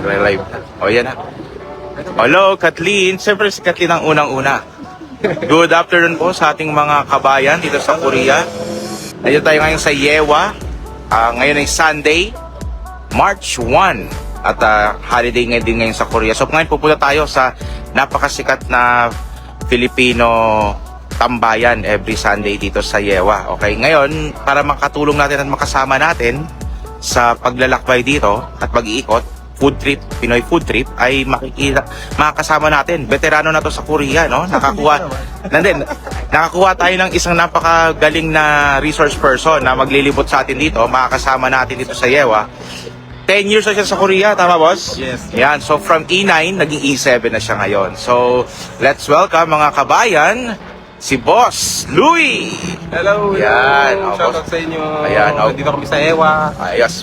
Nagre-live na. O, yan na. Hello, Kathleen. Siyempre si Kathleen ang unang-una. Good afternoon po sa ating mga kabayan dito sa Korea. Nandito tayo ngayon sa Yewa. Ngayon ay Sunday, March 1. At holiday ngayon din ngayon sa Korea. So ngayon pupunta tayo sa napakasikat na Filipino tambayan every Sunday dito sa Yewa. Okay, ngayon para makatulong natin at makasama natin sa paglalakbay dito at pag-iikot, food trip, Pinoy food trip, ay makakasama natin. Veterano na to sa Korea, no? Nakakuha tayo ng isang napakagaling na resource person na maglilibot sa atin dito. Makakasama natin dito sa Yewa. 10 years na siya sa Korea, tama boss? Yes. Yan, so from E9, naging E7 na siya ngayon. So, let's welcome mga kabayan, si Boss Louie! Hello! Yan, Shoutout sa inyo. Ayan, Dito kami sa Ewa. Yes.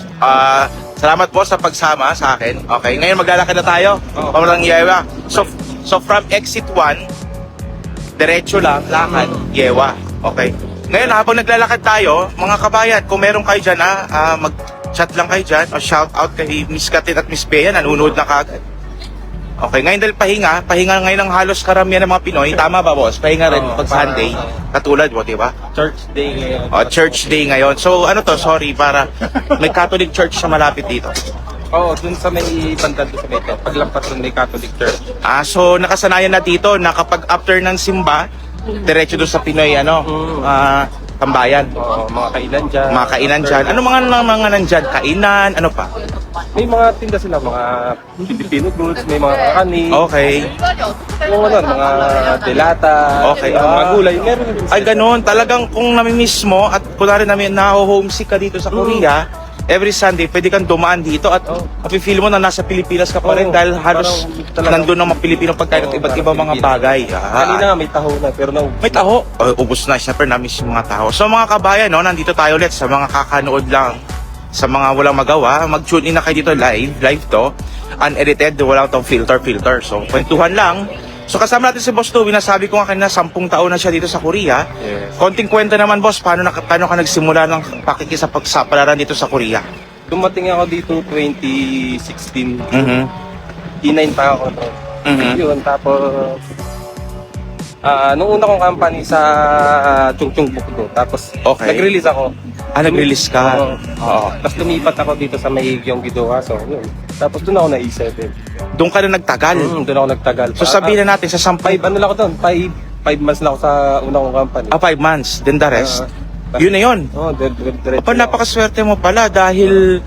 Salamat po sa pagsama sa akin. Okay, ngayon maglalakad na tayo. Pamarang Yewa. So from exit 1, diretso lang, lakad, Yewa. Okay. Ngayon habang naglalakad tayo, mga kabayan, kung meron kayo dyan, mag-chat lang kayo dyan, o shout out kay Miss Katin at Miss Bea, nanonood na kagad. Okay, ngayon dahil pahinga ngayon ng halos karamihan ng mga Pinoy. Tama ba, boss? Pahinga rin pag Sunday. Katulad mo, di ba? Church Day ngayon. Church Day ngayon. So, sorry, para may Catholic Church sa malapit dito. Dun sa may banda doon sa may paglampas doon may Catholic Church. So nakasanayan na dito na kapag after ng simba, diretso doon sa Pinoy, tambayan. Mga kainan dyan. Mga kainan dyan. Ano mga nandyan? Kainan? Ano pa? May mga tinda sila, mga Filipino goods, may mga kakanin. Okay. Mga delata. Okay. Mga gulay. Meron din Ay, ganun. Talagang kung namimiss mo at kunwari namin na-homesick ka dito sa Korea, every Sunday, pwede kang dumaan dito at mapifeel mo na nasa Pilipinas ka pa rin dahil halos nandun ang mga Pilipino pagkain at iba't ibang mga bagay. Kanina nga may taho na, pero may taho. Ubus na. Siyempre, namiss yung mga taho. So mga kabayan, nandito tayo ulit sa mga kakanood lang. Sa mga walang magawa, mag-tune in na kayo dito live to. Unedited, walang tong filter. So, kwentuhan lang. So kasama natin si Boss Louie, nasabi ko nga kanina 10 taon na siya dito sa Korea. Yes. Konting kwento naman boss, paano ka nagsimula ng pakikisapagsapalaran dito sa Korea? dumating ako dito 2016. E9 pa ako. Yun, tapos nung una kong company sa Chungchung Bukdo. Tapos nag-release ako. Nag-release ka? Oo. Tapos lumipat ako dito sa may Gyeonggi-do. So, yun. Tapos doon ako na E7. Doon ka na nagtagal? Doon ako nagtagal. So sabihin na natin sa 10... 5 ano lang ako doon? 5 months na ako sa una kong company. 5 months. Then the rest? Yun na yun. Napakaswerte mo pala dahil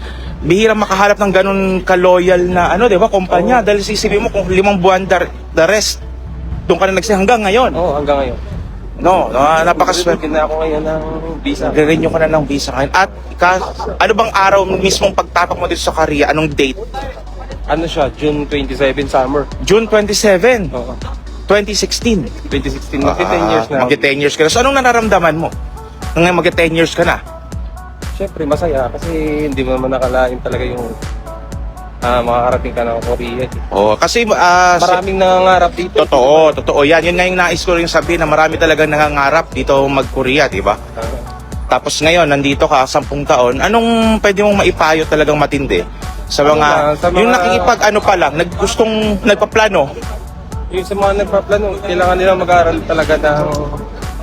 bihira makahanap ng ganun ka-loyal na kumpanya. Dahil sisipin mo kung 5 buwan the rest, doon ka na hanggang ngayon. Hanggang ngayon. Napakaswerte. Na ako ngayon ng visa. Re-renew ka na ng visa ngayon. At ano bang araw mismong pagtapak mo dito sa Korea? Anong date? Ano siya? June 27 summer. June 27, Oo. 2016. 2016. Mag-10 years na. Mag-10 years ka na. So anong nararamdaman mo? Nung mag-10 years ka na? Siyempre masaya kasi hindi mo naman nakalain talaga yung makakarating ka ng Korea. Kasi Maraming nangangarap dito. Totoo yan. Yun nga yung nais ko rin sabihin na marami talagang nangangarap dito mag-Korea, di ba? Tapos ngayon, nandito ka 10 taon, anong pwede mong maipayo talagang matindi? Sa mga yung nakikipag gustong nagpaplano. Yung sa mga nagpaplano, kailangan nila mag-aaral talaga ng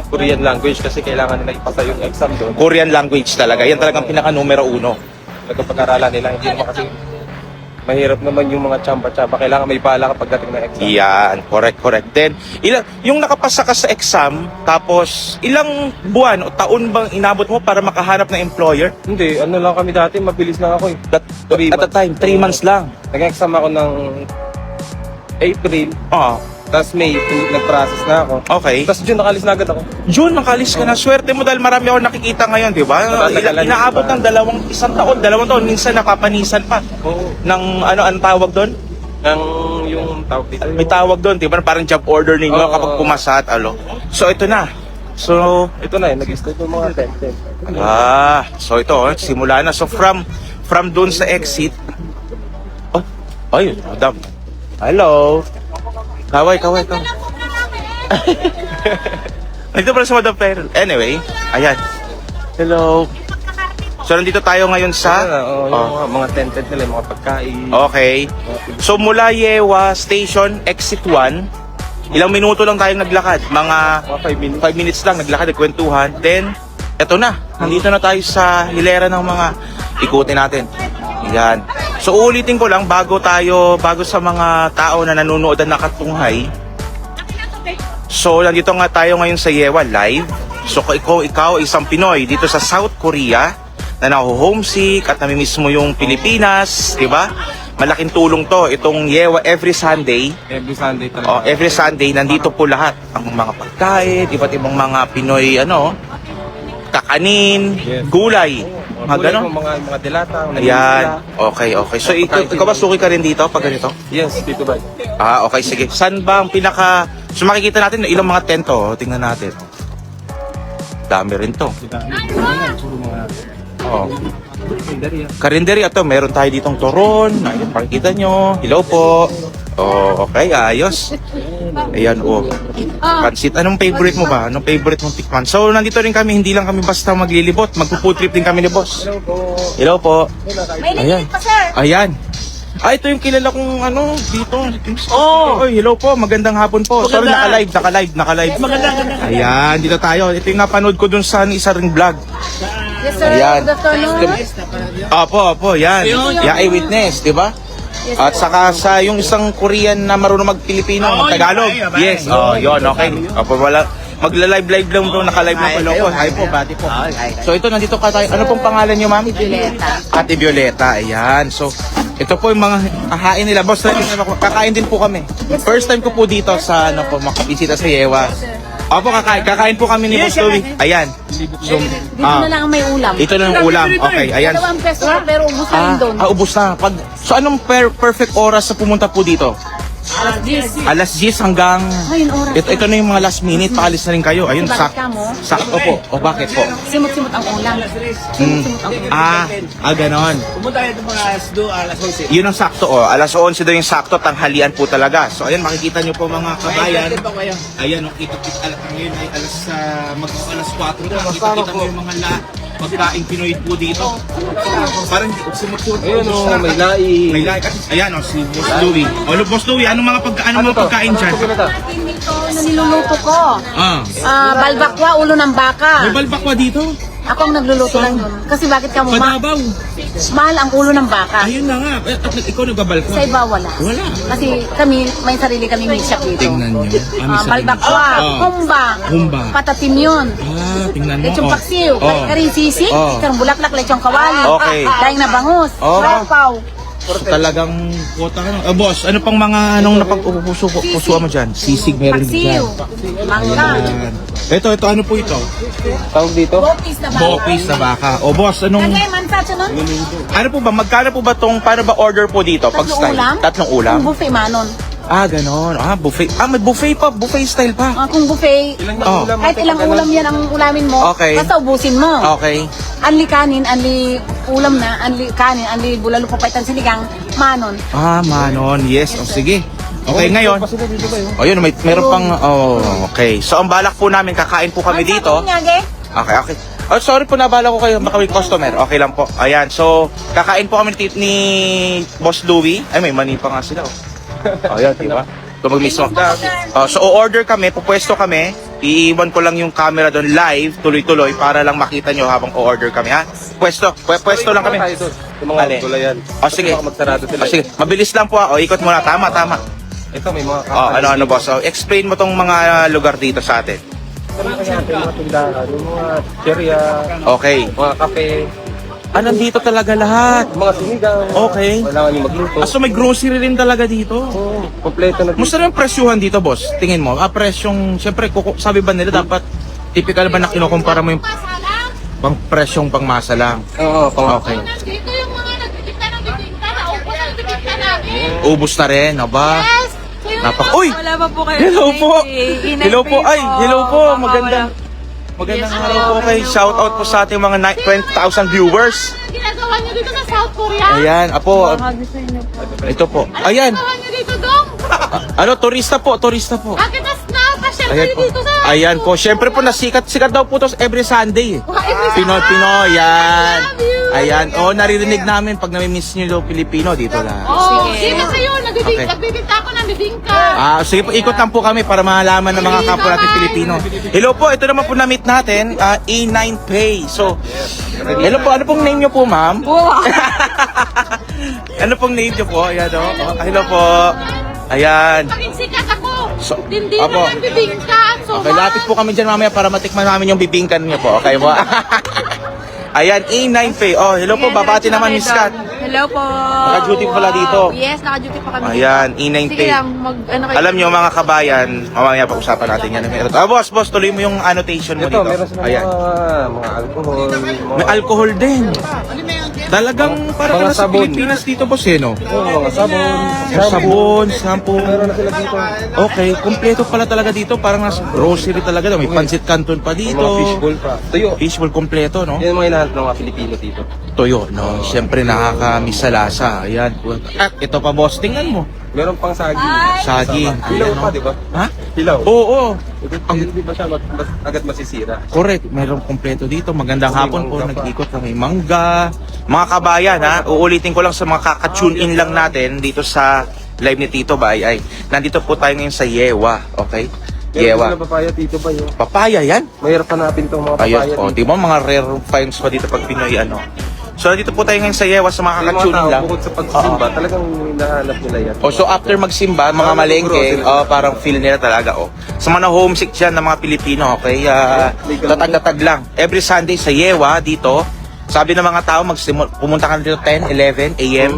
Korean language kasi kailangan nila ipasa yung exam doon. Korean language talaga. Yan talagang pinaka-numero 1. Pag-aralan nila, hindi naman kasi mahirap naman yung mga tsamba-tsamba. Kailangan may bala kapag dating na exam. Yan, correct. Then, yung nakapasa ka sa exam, tapos ilang buwan o taon bang inabot mo para makahanap ng employer? Hindi, ano lang kami dati, mabilis lang ako eh. At the time, 3 months lang. Nag-exam ako ng April, tapos May, nag-process na ako. Okay. Tapos June, nakalis na agad ako. June, nakalis ka na. Swerte mo dahil marami ako nakikita ngayon, di ba? Inaabot ng 2 taon, minsan napapanisan pa. Ng anong tawag doon? Yung tawag dito. May tawag doon, di ba? Parang job order ninyo kapag pumasa at So, ito na. So, ito na nag-start yung mga 10. so ito, simula na. So, from doon sa exit. Madam. Hello. Kaway. Nandito pala sa Madam Perl. Anyway, ayan. Hello. So, nandito tayo ngayon sa... Yung mga tented nila, yung mga pagkain. Okay. So, mula Yewa Station, Exit 1, ilang minuto lang tayong naglakad. Mga Mga 5 minutes. 5 minutes lang naglakad, nagkwentuhan. Then, eto na. Nandito na tayo sa hilera ng mga ikutin natin. Yan. So, uulitin ko lang bago sa mga tao na nanonood at nakatunghay. So, nandito nga tayo ngayon sa Yewa live. So, ikaw isang Pinoy dito sa South Korea na naho-homesick at namimiss mo yung Pilipinas, di ba? Malaking tulong to. Itong Yewa every Sunday. Every Sunday talaga. Oh, every Sunday nandito po lahat ang mga pagkain, iba't ibang mga Pinoy kakanin, Yes. gulay, mga Gulay ganon. ko, mga dilata. Ayan. Okay. So ikaw ba suki ka rin dito pag ganito? Yes, dito ba? Ah, okay, sige. Saan ba ang pinaka... So makikita natin ilang mga tento. Tingnan natin. Dami rin to. Oh. Karinderya to. Meron tayo ditong turon. Ayun, makikita nyo. Hello po. Oh, okay. Ayos. Ayan, oh. Pansit. Anong favorite mo ba? Anong favorite mong tikman? So, nandito rin kami. Hindi lang kami basta maglilibot. Magpo-food trip din kami ni boss. Hello po. Hello po. May Ayan. lilit pa, sir. Ayan. Ito yung kilala kong dito. Oh, hello po. Magandang hapon po. Sorry, naka-live. Ayan, dito tayo. Ito yung napanood ko dun sa isa ring vlog. Yes, sir. Ayan. Good afternoon. Opo, yan. Yeah, eyewitness, di ba? Yes, At saka sa yung isang Korean na marunong mag-Pilipino, mag-Tagalog. Yes, yun, okay. Opo, wala. Magla-live lang po, naka-live lang po. Opo, hi po, bati po. So ito, nandito ka tayo. Ano pong pangalan niyo, ma'am? Violeta. Ate Violeta, ayan. So, ito po yung mga kahain nila. Boss, kakain din po kami. First time ko po dito sa, makabisita sa Yewa. Opo, kakain po kami ni Boss Louie. Ayan. So, Dito na lang ang may ulam. ito na yung ulam. Okay, ayan. Dalawang peso na, pero ubus na rin doon. Ubus na. So, anong perfect oras sa pumunta po dito? Alas 10 hanggang... Ayun, oras. Ito na yung mga last minute. Paalis na rin kayo. Ayun, Bakit ka mo? sakto po. O bakit po? Simot-simot ang ulam. Simot-simot ang ulam. Ganon. Pumunta kayo ng mga alas 11. Yun ang sakto. Alas 11 daw yung sakto. Tanghalian po talaga. So, ayan, makikita nyo po mga kabayan. Ayan, kita ngayon ay alas 4 na. Kita mo yung mga pagkain Pinoy po dito. Parang sumutut. Ayun may lai. May like. Ayan si Boss Louie. Boss Louie, anong mga pagkain dyan? Atin dito na niluluto ko. Balbakwa, ulo ng May baka. balbakwa dito. Ako ang nagluluto lang yun. Kasi bakit ka mo Padabaw. mahal ang ulo ng baka. Ayun na nga. Ikaw nagbabalbakwa. Sa iba wala. Wala. Kasi kami, may sarili kaming meat shop dito. Tingnan nyo. Balbakwa, humba, Humba. yun. Tingnan mo. Lechong paksiw, kari sisig, karang bulaklak, lechong kawali, Okay. daing na bangus, paw. So, talagang kota ka na. Boss, ano pang mga puso mo dyan? Sisig meron Paksiw, dyan. mangga, Ayan. Ito, ano po ito? Tawag dito. bopis na baka. Bopis na baka. Boss, anong... Lagay mansa siya nun? Ano po ba? Magkano po ba tong... Paano ba order po dito? Pag Tatlong style? ulam? Tatlong ulam? Kung buffet manon. Ganon. Buffet. May buffet pa. Buffet style pa. Kung buffet, Oh. kahit ilang ulam yan ang ulamin mo, Okay. basta ubusin mo. Okay. Anli kanin, anli ulam na, anli kanin, anli bulalo papaitan sinigang, manon. Manon. Yes. Sige. Okay, ngayon. Yun. Meron pang... okay. So, ang balak po namin, kakain po kami Mansa, dito. kunyage? Okay. Sorry po, nabala ko kayo. Baka may customer. Okay lang po. Ayan. So, kakain po kami ni Boss Louie. Ay, may mani pa nga sila. Ayan, di ba? Ito mismo. So, order kami, pupwesto kami. Iiwan ko lang yung camera doon live, tuloy-tuloy, para lang makita nyo habang o-order kami, ha? Pwesto lang kami. Yung mga Alin? gulayan. Sige. Baka magsarado sila. Sige, mabilis lang po, ikot muna. Tama. Ito may mga Ano, boss? Explain mo tong mga lugar dito sa atin. Yung mga tindahan, yung mga cherya, Okay. mga kape, Nandito talaga lahat. mga sinigang. Okay. Kailangan nyo magluto. So, may grocery rin talaga dito. Kompleto na dito. Musta naman presyuhan dito, boss? Tingin mo. Presyong, siyempre, sabi ba nila dapat, typical ba na kinukumpara mo yung presyong pangmasa lang? Oo, Okay. Dito yung mga nagtitinda ng bibingka na ubos ang bibingka namin. Ubus na rin, aba? Yes! So yung Uy! Wala pa po kayo. Hello po! Inay Hello po! free Ay, hello po! Baka Magandang araw po kay shout out po sa ating mga 20,000 viewers. ginagawa niyo dito sa South Korea? Ayan, apo. Baka gusto niyo po. Ito po. Ano Ayan. ginagawa niyo dito, Dong? Turista po. Bakit na pasyal Ayan kayo po. dito sa... Ayan po. Syempre po, sikat daw po to every Sunday. Every Pinoy, yan. Love you! Ayan. Naririnig namin pag nami-miss nyo yung Pilipino dito lang. Oh, sige kayo, Okay. nagbibigta ako ng bibingka. Sige po, ikot lang po kami para malaman ng mga kapwa natin Pilipino. Hello po, ito naman po na-meet natin, A9 Pay. So, hello po, ano pong name nyo po, ma'am? Ano pong name nyo po? Ayan, hello po. Ayan. Paging sikat ako. So, Hindi Apo. naman bibingka. So, Okay, lapit po kami dyan mamaya para matikman namin yung bibingkan niyo po. Okay po? Ayan, A9 Pay. Hello po, babati naman, Miss Kat. Hello po. Naka-duty pala dito. Yes, naka-duty pa kami. Ayan, A9 Sige Pay. lang, kayo. Alam nyo mga kabayan, mamaya pag-usapan natin yan. Boss, tuloy mo yung annotation mo Ito, dito. meron silang Ayan. mga alcohol. May alcohol din. Talagang para Mga ka na sa sabon. Pilipinas dito, boss, eh, no? Mga sabon. Sabon, shampoo. Meron na sila dito. Okay, kumpleto pala talaga dito. Parang nasa grocery talaga. May pancit canton pa May dito. mga fishbowl pa. Tuyo. Fishbowl kompleto, no? Yan ang mga hinahanap ng mga Pilipino dito. Toyo, no? Siyempre nakakamiss sa lasa. Ayan. At ito pa, boss. Tingnan mo. Meron pang saging. Saging. Hilaw Ayan, pa, no? di ba? Ha? Hilaw. Oo. Hindi ba siya agad masisira? Correct. Meron kompleto dito. Magandang May hapon po. mangga pa. Nag-ikot na may mangga. Mga kabayan, ha? Uulitin ko lang sa mga kaka-tune in lang natin dito sa live ni Tito Bay. Ay, nandito po tayo ngayon sa Yewa. Okay? Meron Yewa. sila papaya dito ba yun? Papaya yan? Mahirap hanapin tong mga papaya Ayun. dito. Di ba mga rare finds pa dito pag Pinoy, ano? So, nandito po tayo ngayon sa Yewa sa mga Yung mga kaka-tune in tao, lang. bukod sa pagsisimba, talagang hinahanap nila yan. So after magsimba, mga Parang malengke, grocery. parang feel nila talaga, Sa mga homesick dyan ng mga Pilipino, okay? Tatag-tatag lang. Every Sunday sa Yewa, dito, sabi ng mga tao, pumunta ka na dito 10, 11 a.m.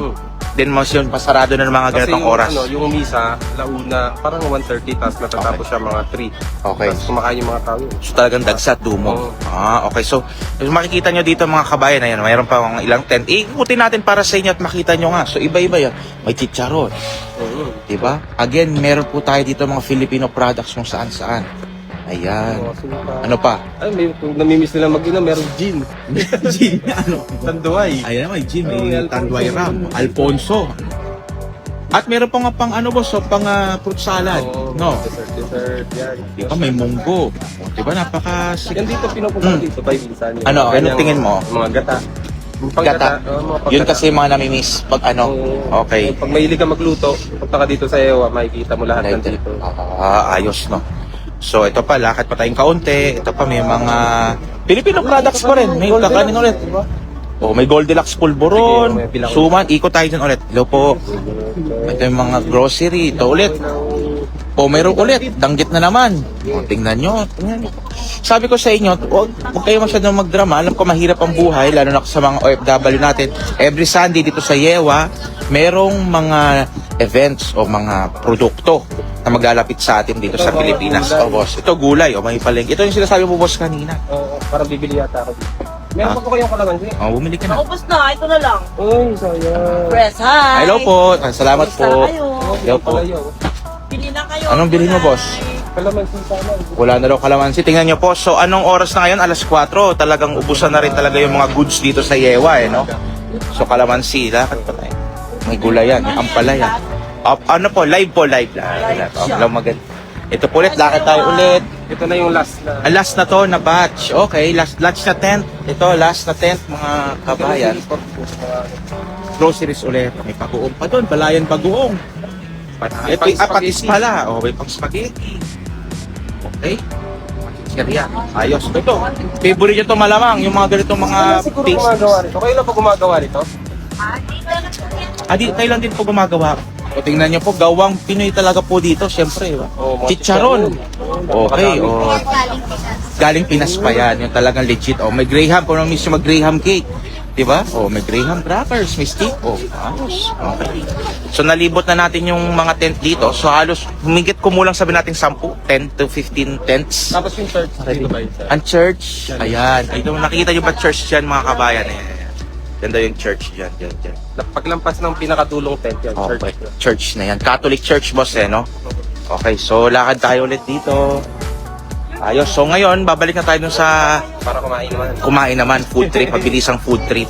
Then mas yun, pasarado na ng mga Kasi ganitong yung, oras. yung misa, launa, parang 1:30, tapos natatapos siya mga 3. Okay. Tapos kumakain yung mga tao yun. So talagang dagsat, dumo. Oo. Okay. So, makikita nyo dito mga kabayan, ayan, mayroon pa mga ilang tent. Ikutin natin para sa inyo at makita nyo nga. So, iba-iba yan. May chicharon. Diba? Again, meron po tayo dito mga Filipino products kung saan-saan. Ayan. Ano pa? Ay, kung namimiss nila mag-inom, meron gin. Gin, ano? Tanduay. Ayan, may gin, may tanduay ram, Alfonso. At meron pa nga pang ano boss, pang fruit salad. No? Dessert, yan. Di ba, may munggo. Di ba, napaka... Yan dito, pinupunta dito by minsan. Yung Ano, mga anong tingin mo? Mga gata. Yung Gata. mga Yun paggata. kasi mga namimiss pag ano. Okay. Pag mahilig ka magluto, punta ka dito sa Ewa, makikita mo lahat nandito. Ayos, no? So, ito pa, lakad pa tayong kaunti. Ito pa, may mga Filipino products pa rin. May kakanin ulit. May Goldilocks pulburon, Sige, may bilang suman. Ikot tayo dyan ulit. Hello po. Ito yung mga grocery. Ito ulit. Meron ulit. Danggit na naman. Tingnan nyo. Sabi ko sa inyo, huwag kayo masyadong magdrama. Alam ko mahirap ang buhay, lalo na sa mga OFW natin. Every Sunday dito sa Yewa, merong mga events o mga produkto na maglalapit sa atin dito sa Pilipinas. Boss. Ito gulay. May palengke. Ito yung sinasabi mo, boss, kanina. Parang bibili yata ako dito. Meron pa po kayong kalamansi? Bumili ka na. Ubus na, ito na lang. Uy, sayang. Press, hi. Hello po. Salamat Kamusta po. kayo? Hello po. Bili na kayo. Anong bilhin mo, boss? Kalamansi sana. Wala na daw kalamansi. Tingnan nyo po. So, anong oras na ngayon? Alas 4. Talagang ubusan na rin talaga yung mga goods dito sa Yewa, no? So, kalamansi. Lakad pa tayo. May gulayan. May ampalaya. Ano po? Live po. Live. Alam maganda. Ito po ulit. Lakad tayo ulit. Ito na yung last na. Last na to na batch. Okay. Last na tent. Ito, last na tent, mga kabayan. Groceries ulit. May paguong pa doon. Balayan paguong. Ito yung patis pala. May pang spaghetti. Okay. Kaya ayos. Ito. Favorite nyo to malamang. Yung mga ganitong mga Siguro gumagawa nito. Kayo lang po gumagawa nito? Tayo lang din po gumagawa. O tingnan nyo po, gawang Pinoy talaga po dito. Siyempre, Mga chicharon. Okay. Galing Pinas pa yan. Yung talagang legit. May Graham. Kung naman mismo mag-Graham cake. Diba? May Graham crackers, may steak. Ayos. Okay. So, nalibot na natin yung mga tent dito. So, halos, humigit kumulang sabi natin 10 to 15 tents. Tapos yung church dito ba yun? Ang church, ayan. Ito, nakita nyo ba church dyan, mga kabayan? Ganda yung church dyan. Paglampas ng pinakadulong tent yan, church. Okay. Church na yan. Catholic church, boss, no? Okay, so lakad tayo ulit dito. Ayos. So ngayon, babalik na tayo dun sa Para kumain naman. kumain naman, food trip, pabilisang food trip.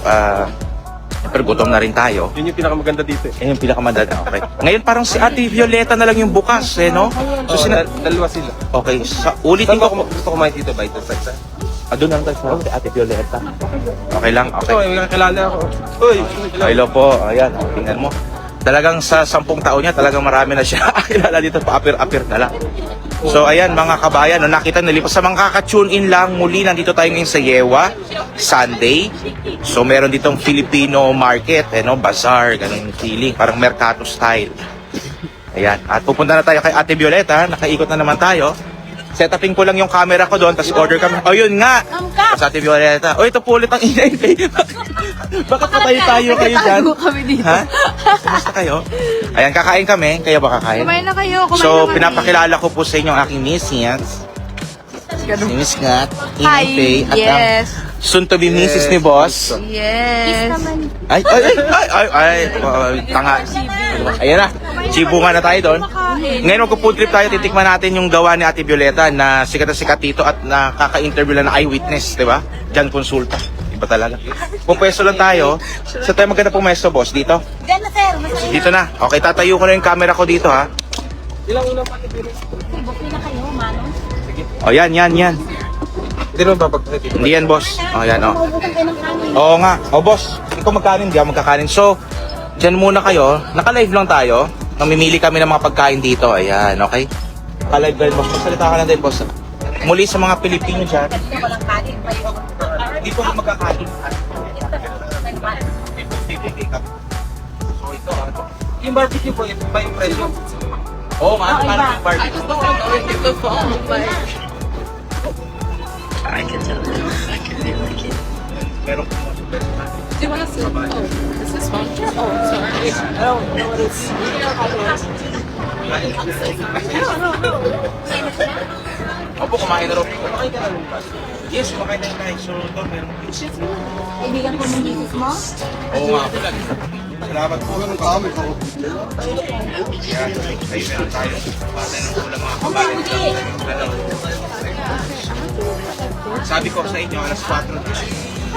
Pero gutom na rin tayo. Yun yung pinakamaganda dito. Yan yung pinakamadali. Okay. Ngayon parang si Ate Violeta na lang yung bukas, no? So, Dalawa sila. okay, ulitin Saan ba ko. gusto kumain dito ba? Ito sa isa? Doon lang tayo sa Ate Violeta. Okay lang, okay. Ito, may kakilala ako. Uy, Hello po, ayan, tingnan mo. Talagang sa 10 taon niya, talagang marami na siya kilala dito, pa-apir-apir na lang. So ayan mga kabayan, no, nakita nilipas sa mga kaka-tune in lang, muli nandito tayo ngayon sa Yewa, Sunday. So meron ditong Filipino market, bazaar, ganun yung feeling, parang mercato style. Ayan, at pupunta na tayo kay Ate Violeta, nakaikot na naman tayo. Setupin ko lang yung camera ko doon, tapos order kami. O yun nga! Sa Ate Violeta. O ito po ulit ang inay. Bakit patay tayo kayo dyan? kami dito. Ha? Kumusta kayo? Ayan, kakain kami. Kayo ba kakain? Kumain na kayo, kumain So, na kami. pinapakilala ko po sa inyo ang aking misis. Si Miss Ngat, Hi, Inay Faye, at ang yes. soon to be misis ni Boss. Yes. Ay, tanga. Ayan na, chibungan na tayo doon. Ngayon magpo-food trip tayo, titikman natin yung gawa ni Ate Violeta na sikat na sikat dito at nakaka-interview lang na eyewitness, di ba? Diyan konsulta. Iba talaga. Pumwesto lang tayo. Sa tayo maganda pumwesto, Boss, dito? Diyan na sir, masaya. Dito na. Okay, tatayo ko na yung camera ko dito, ha? ilang unang patibiro? Bukli na kayo, Manong. O, yan. Hindi naman babagsak dito. Hindi yan, Boss. O, yan, o. Maubukan kayo ng kanin. Oo nga. O, Boss, ikaw magkanin, di ako magkakanin. So, dyan muna kayo. Naka-live lang tayo. Namimili kami ng mga pagkain dito. Ayan, okay? Naka-live din, Boss. Magsalita ka na din, Boss. Muli sa mga Pilipino dyan, Kanina walang kanin. hindi po magkakain. So, ito, ano? Yung barbecue po, yung ba yung presyo? Oo nga, ano yung barbecue? Meron po mga super. Do you want to see? Oh, is this phone? Oh, sorry. I don't know what it's. Opo, kumain na rin. Kumain ka na rin ba? Yes, kumain na rin. So, ito, meron po. Ibigan ko ng misis mo. Oo nga po lang. Salamat po. Yan, kayo meron tayo. Pasa ng ulang mga kabayan. Sabi ko sa inyo, alas 4.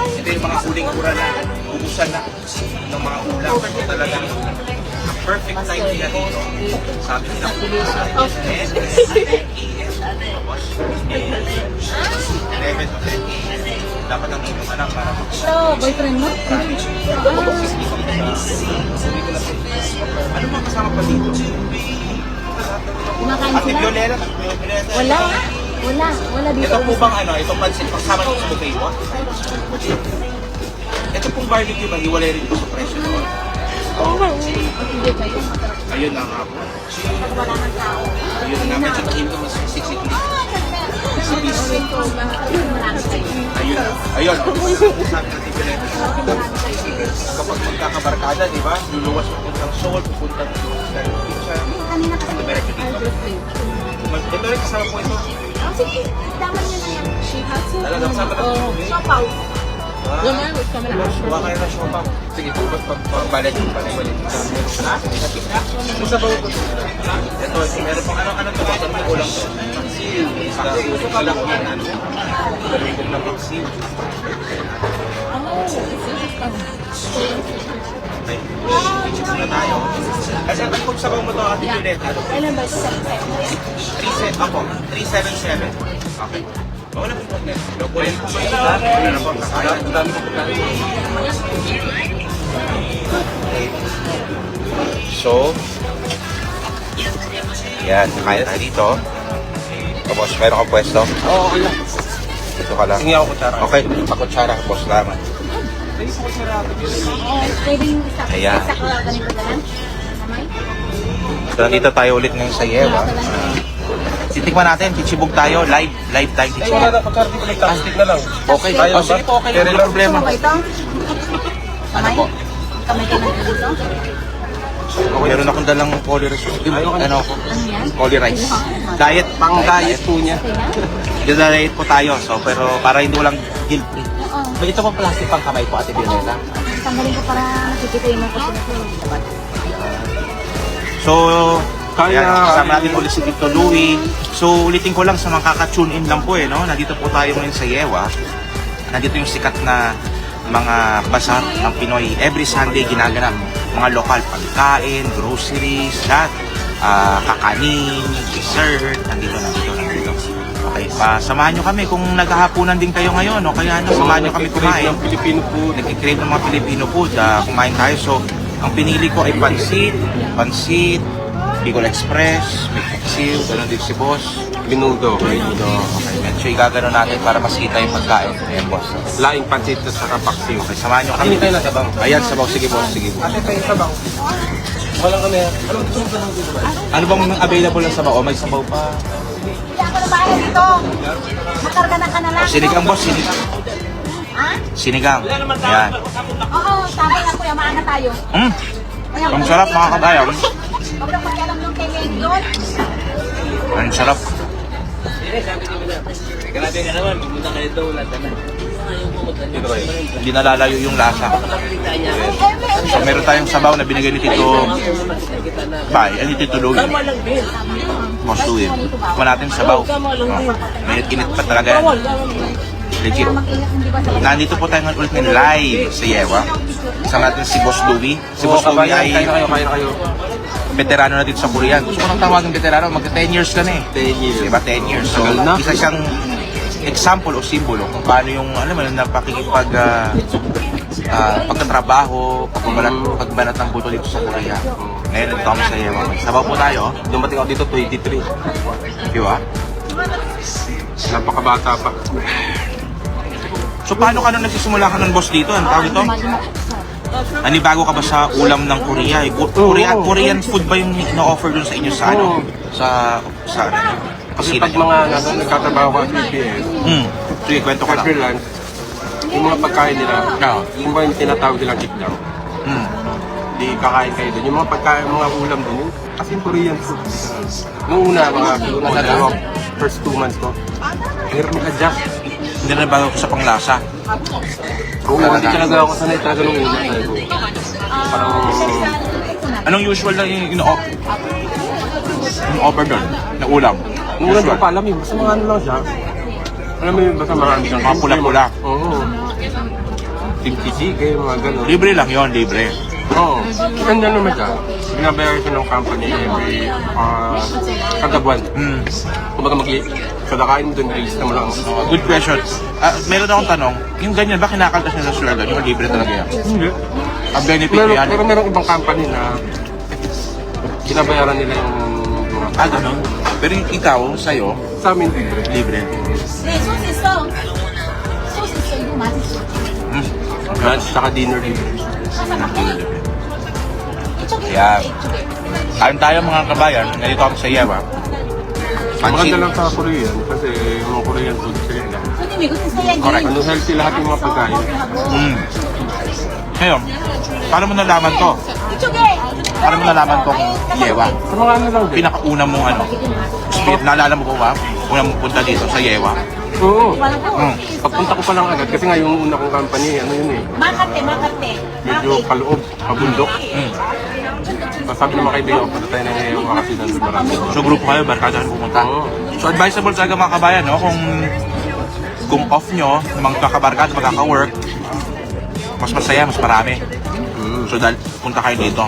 Ito yung mga huling ura na ubusan na ng mga ulam. Ito talaga perfect time nila dito. Sabi nila po. 11 to 10. Dapat ang inyong anak para So, boyfriend mo? ano mga kasama pa dito? Kumakain Ate sila? Violeta. Wala dito. Ito po bang ano? Ito pansit kasama ng buffet mo? Ito pong barbecue ba? Hiwalay rin po sa presyo doon. Hindi kayo, masarap. Ayun na nga po. Pag wala ng tao. Ayun na. Medyo tahimik mas 63. Marami kayo. Ayun. Sabi natin Violeta. Kapag magkakabarkada, di ba? Luluwas pupuntang Seoul, pupuntang Pizza. Kanina kasi Diretso dito. Ito rin kasama po ito. sige, daman nyo na yan. Talagang kasama na po. Sopaw. The man was coming out. Kuha kayo na siya pa. Sige, pagbalit yung panabalit. Isa ba ito? Ito, meron pang ano to, ano may ulam to. Gusto ka lang kung ano. Balikom na vaccine. Okay, check na tayo. Kasi ang kung sabaw mo to, Ate Juliet, ano? Ilan ba ito? 377 ako. 377. Okay. Wala po po. Kunin po ba ito? Wala na po. Ang dami ko po. So, yan, kakain tayo dito. Boss, meron kang pwesto? Oo, okay lang. Dito ka lang. Sige ako kutsara. Okay, pakutsara, boss, salamat. Pwedeng isa. Ayan. Isa ka ganito na lang. Kamay. So, nandito tayo ulit ngayon sa Yewa. Titikman natin, chichibog tayo, live tayo. Ay, wala na, kutsara dito, may plastic na lang. Okay, Kaya oh, sige po, okay, Carry wala lang. problema. Gusto mo ba ito? Ano po? Kamay ka na dito? Meron akong dalang poly rice. Ano ako? Ano yan? Poly rice. Diet, Pang diet po niya. Diet po tayo, so, pero para hindi walang guilt free. Oo. May ito pong plastic pang kamay po, Ate Violeta. Tanggalin ko para nakikita yung mga kusina ko. So, Kaya- ayan, kasama natin ulit si Tito Louie. So, ulitin ko lang sa mga kaka-tune in lang po no? Nandito po tayo ngayon sa Yewa. Nandito yung sikat na mga bazaar ng Pinoy. Every Sunday ginaganap. Mga lokal pagkain, groceries, lahat. Kakanin, dessert, nandito. Okay, Samahan nyo kami kung naghahapunan din kayo ngayon, o kaya samahan nyo kami kumain. Ng Filipino food. Nagkikrave ng mga Filipino food, kumain tayo. So, ang pinili ko ay pansit, Bicol Express, may paksiw, gano'n din si boss. Menudo. Okay, medyo igagano natin para masita yung pagkain. Ayan, boss. Laing pansit at saka paksiw. Okay, samahan nyo kami. Hindi tayo nasabaw. Ayan, sabaw. Sige, boss. Sige, boss. Ate tayo sabaw. Walang kami. Anong gusto mo sa dito ba? Ano bang available na sabaw? O, may sabaw pa. Hindi ako na bahala dito. Makarga na ka na lang. Sinigang, boss. Sinigang. Ha? Sinigang. Ayan. Oo, sabay na kuya, maaga tayo. Ang sarap, mga kabayan. Huwag lang pakialam nung kay Lenny doon. Ang sarap. Grabe ka naman, pumunta ka dito, wala ka na. Hindi nalalayo yung lasa. So, meron tayong sabaw na binigay ni Tito Bay, ni Tito Louie. Boss Louie. Kuma natin yung sabaw. May init pa talaga yan. Legit. Nandito po tayo ulit ng live sa Yewa. Kasama natin si Boss Louie. Si Boss Louie ay Kain kayo. veterano na dito sa Korean. Gusto ko nang tawagan veterano, magka 10 years ka na eh. 10 years. Diba? 10 years. So, Tagal na. isa siyang example o simbolo kung paano yung, alam mo, napakikipag pagkatrabaho, pagbanat ng buto dito sa Korea. Ngayon, nandito kami sa Yewa. Sabaw po tayo. Dumating ako dito 23. Di ba? Napakabata pa. So, paano ka nung nagsisimula ka ng boss dito? Ano tawag ito? Nanibago ka ba sa ulam ng Korea? Korean food ba yung na-offer dun sa inyo sa ano? Sa ano? Kasi Kusina pag nyo? mga nagkatrabaho ka sa BPS, Sige, kwento ko lang. freelance, yung mga pagkain nila, Oo. yung mga tinatawag nilang kick down, di kakain kayo doon. Yung mga pagkain, mga ulam doon, yun, kasi yung Korean food. Nung una, first 2 months ko, hirap mag-adjust. Hindi na bago ko sa panglasa. Oo, hindi talaga ako sanay talaga nung una. Sabi ko, parang, Anong usual na yung offer doon? Na ulam? nung una, di ko pa alam yun. Basta mga ano lang siya. Alam mo yun, basta marami siyang Mga pula-pula. Oo. Kimchi jjigae, mga gano'n. Libre lang yon, libre. Oo. Ganda naman siya. Binabayaran siya ng company every kada buwan. Kumbaga kada kain mo doon, release na mo lang. Good question. Meron akong tanong, yung ganyan ba kinakaltas niya sa sweldo? Yung libre talaga yan? Hindi. Ang benefit Pero, yan? pero merong ibang company na binabayaran nila yung mga Ganun. Pero yung ikaw, sa'yo, sa amin libre. libre. Susiso. Susiso yung masis. Lunch saka dinner libre. Yan. Kain tayo mga kabayan, nandito kami sa Yewa. Pansit. Maganda lang sa Korean kasi yung mga Korean food sila na. Hindi, gusto sa yan. Correct. Ano healthy lahat yung mga pagkain. Ngayon, paano mo nalaman to? Paano mo nalaman tong Yewa? Sa mga ano lang din. Pinakauna mong ano? Spirit, naalala mo ba? Una mong punta dito sa Yewa. Oo. Pagpunta ko pa lang agad kasi nga yung una kong company, ano yun eh. Makarte. Medyo kaloob, pabundok. So, sabi ng mga kaibigan ko, punta tayo na ngayon kasi nandun marami. So group kayo, barkada na pumunta. Oo. So advisable talaga mga kabayan, no? Kung off nyo, magkakabarkada, magkaka-work, mas masaya, mas marami. So dahil punta kayo dito.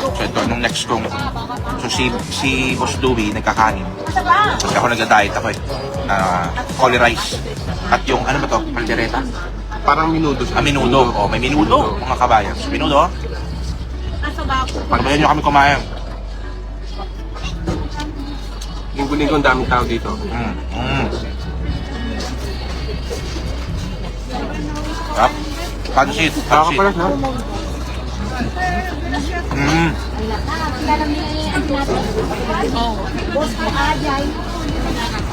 So ito, nung next kong, so si Boss Louie nagkakanin. Kasi ako nag-diet ako eh. Holy rice. At yung, ano ba to? Caldereta? Parang minudo siya. Minudo. Oh, may minudo, mga kabayan. So, minudo. Pagbayan nyo kami kumain. Linggo-linggo ang daming tao dito. Sarap. Pansit. Pansit. Nakakapalas na.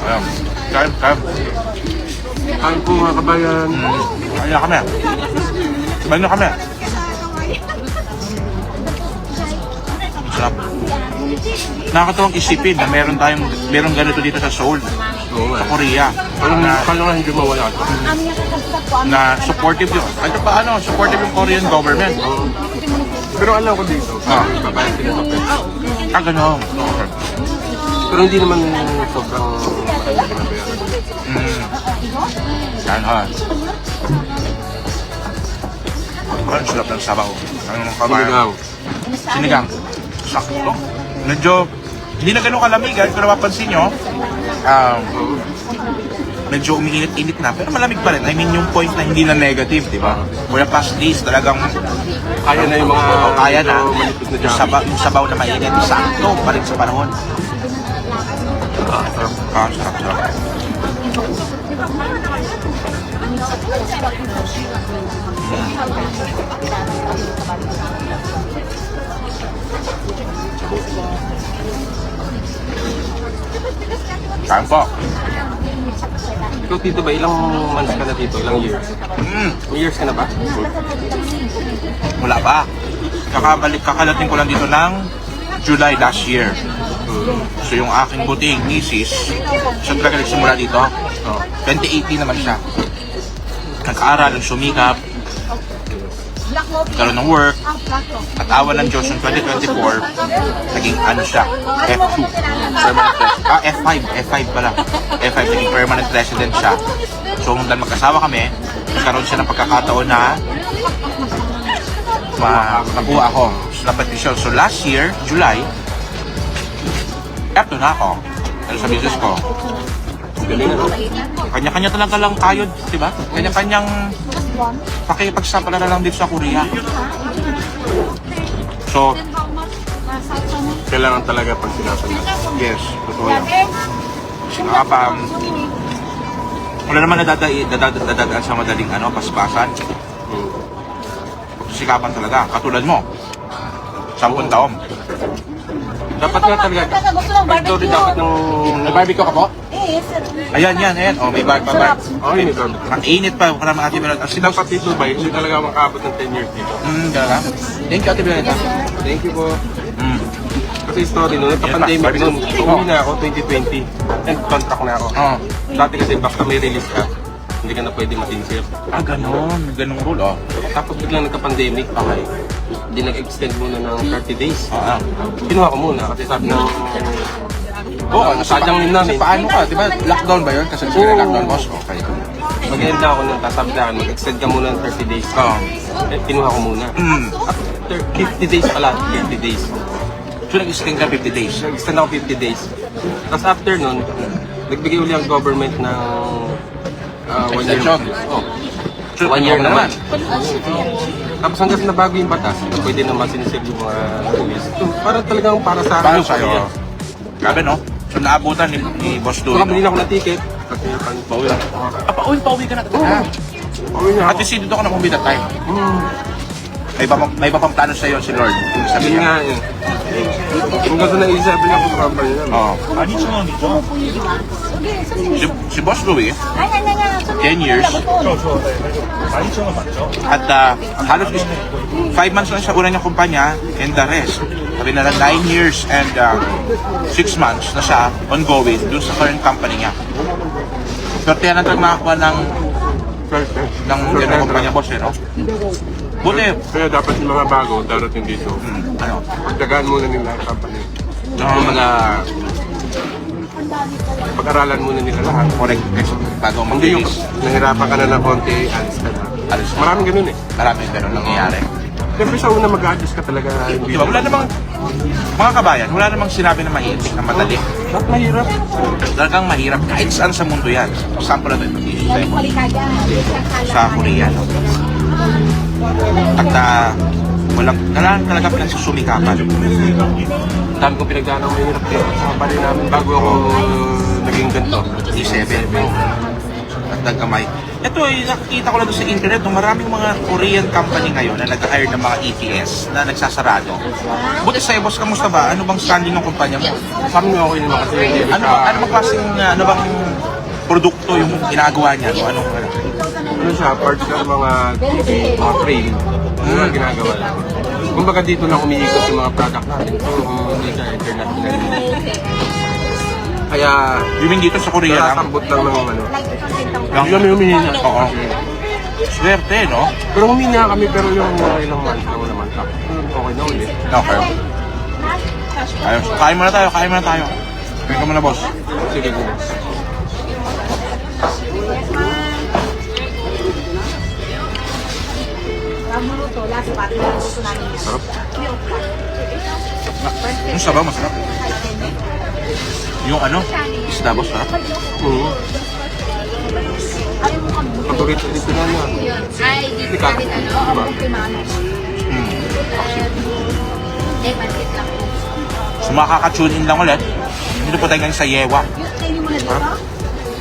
Ayan. Kain. Kain po mga kabayan. Kaya kami. Sabay na kami. Sarap. Nakakatuwang isipin na meron ganito dito sa Seoul, Oo sa nga. Korea. Kala nga hindi mawala ito. Na supportive yun. Ano pa supportive yung Korean government. Pero alam ko dito, kabayan sila sa pets. Gano'n. Pero hindi naman sobrang binabayaran. Yan ha. Ang sarap ng sabaw. Ang kabayan. Sinigaw. Sinigang. Sakto. Medyo Hindi na ganun kalamigan, kung napapansin nyo, medyo umiinit-init na, pero malamig pa rin. I mean, yung point na hindi na negative, di ba? For the past days, talagang Kaya na yung mga kaya na. malipit na Yung jacket. sabaw na mainit, sakto pa rin sa panahon. Sarap. Kain po. Ikaw, Tito ba, ilang months ka na dito? Ilang years? May years ka na ba? Wala pa. Kakalating ko lang dito ng July last year. So yung aking buting misis, siya talaga nagsimula dito. 2018 naman siya. Nag-aaral, sumikap, karoon ng work, at awa ng Diyos yung 2024, naging ano siya, F2, permanent resident. F5 pala. F5, naging permanent resident siya. So dahil magkasawa kami, nagkaroon siya ng pagkakataon na makuha ako sa petition. So last year, July, F2 na ako. Ano sa business ko? Galing na. Kanya-kanya talaga lang tayo, di ba? Kanya-kanyang pakipagsapalala lang dito sa Korea. So, Kailangan talaga pag sinasabi. yes, totoo yan. Wala naman nadadaan sa madaling paspasan. Sikapan talaga, katulad mo. 10 taon. Dapat nga talaga. Ito rin dapat ng... Nag-barbecue ka po? Ayan. Oh, may barbecue. Oh, yun ito. Ang init pa, para mga Ate Violeta. Dapat dito ba, hindi talaga makaabot ng 10 years dito. Talaga? Thank you, Ate Violeta. Thank you po. Kasi story nun, nagka-pandemic nun. Umuwi na ako 2020. And contract na ako. Oh. Dati kasi basta may release ka, hindi ka na pwede matinsir. Ganun rule, oh. Tapos biglang nagka-pandemic, Okay. hindi nag-extend muna ng 30 days. Ah. Kinuha ko muna kasi sabi ng... Sadyang yun namin. Paano ka? Di ba lockdown ba yun? Kasi Oo. lockdown, boss. Okay. Mag-end na ako nun, tapos sabi na mag-extend ka muna ng 30 days. Oo. Eh, kinuha ko muna. After 50 days pala, 50 days. So, nag-extend ka 50 days. Nag-extend ako 50 days. Tapos after nun, nagbigay uli ang government ng 1 year. Extension. Oh. So, 1 year naman. naman. Tapos hanggang na bago yung batas, pwede naman sinisave yung mga tourists. So, para talagang para sa akin. Para yung sa'yo. Korea. Grabe, no? So, naabutan ni Boss So, Louie, kabili no? na ako ng ticket. Pauwi na. Pauwi ka na. Pauwi na At ako. least dito ka na kumita time. May iba pang plano sa'yo si Lord. Sabi Yun niya. nga yun. Kung gusto na isabi niya kung company namin. Oo. Si Boss Louie, 10 years. At halos 5 months lang siya una niyang kumpanya and the rest. Sabi na lang 9 years and 6 months na siya ongoing dun sa current company niya. Pero yan ang nakakuha ng ganung kumpanya, boss, no? Buti. Kaya dapat yung mga bago darating dito. Ano? Pagdagaan muna nila ang company. No, Yung mga pag-aralan muna nila lahat. correct. Kasi bago Hindi yung mag-release, nahirapan ka na ng konti, alis ka na. alis na. Maraming ganun eh. Maraming ganun nangyayari. Siyempre sa una mag-adjust ka talaga. Di ba? Wala namang, mga kabayan, wala namang sinabi na mahirap, na madali. Ba't mahirap? Talagang mahirap kahit saan sa mundo yan. Sample na ito, sa Korea. No? At kailangan talaga pinagsusumikapan. Ang dami kong pinagdaan ng mahirap din sa company namin bago ako naging ganito. E7. At nagkamay. Ito ay nakikita ko lang doon sa internet, no, maraming mga Korean company ngayon na nag-hire ng mga ETS na nagsasarado. Buti sa'yo, boss, kamusta ba? Ano bang standing ng kumpanya mo? Sabi nga okay naman kasi hindi Ano bang klaseng, ano bang produkto yung ginagawa niya? No? ano siya, parts ng mga TV, mga frame, mga ginagawa lang. Kumbaga dito lang umiikot yung mga product natin. So, hindi siya international. Kaya, You mean dito sa Korea lang? nakasambot lang ng ano. Lang Hindi kami humihina. Oo. Swerte, no? Pero humihina kami, pero yung mga ilang months lang naman. Okay na ulit. Okay. Ayos. Kain muna tayo. Kain ka muna, boss. Sige, sige. Yung sabaw, masarap. Yung ano? Isda boss, ha? Paborito dito na niya. Ay, dito Ikaw. natin ano. Diba? Eh, pansit lang po. So makaka-tune in lang ulit. Dito po tayo ngayon sa Yewa.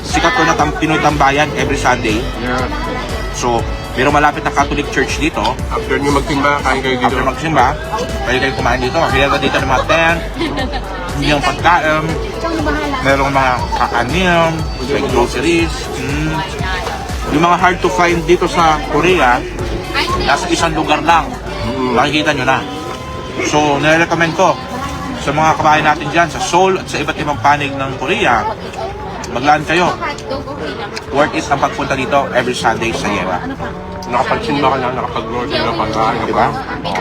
Sikat ko na Pinoy Tambayan every Sunday. Yeah. So, pero malapit na Catholic Church dito. After nyo magtimba, kain kayo dito. After magsimba, pwede kayo kumain dito. Makikita dito ng mga tent, yung pagkain, merong mga kakanin, may groceries. Yung mga hard to find dito sa Korea, nasa isang lugar lang. Makikita nyo na. So, nire-recommend ko sa mga kabayan natin dyan, sa Seoul at sa iba't ibang panig ng Korea, maglaan kayo. Hotdog, okay lang. Worth it ang pagpunta dito every Sunday sa Yewa. Nakapagsimba ka na, nakapag-order na pagkain. Diba?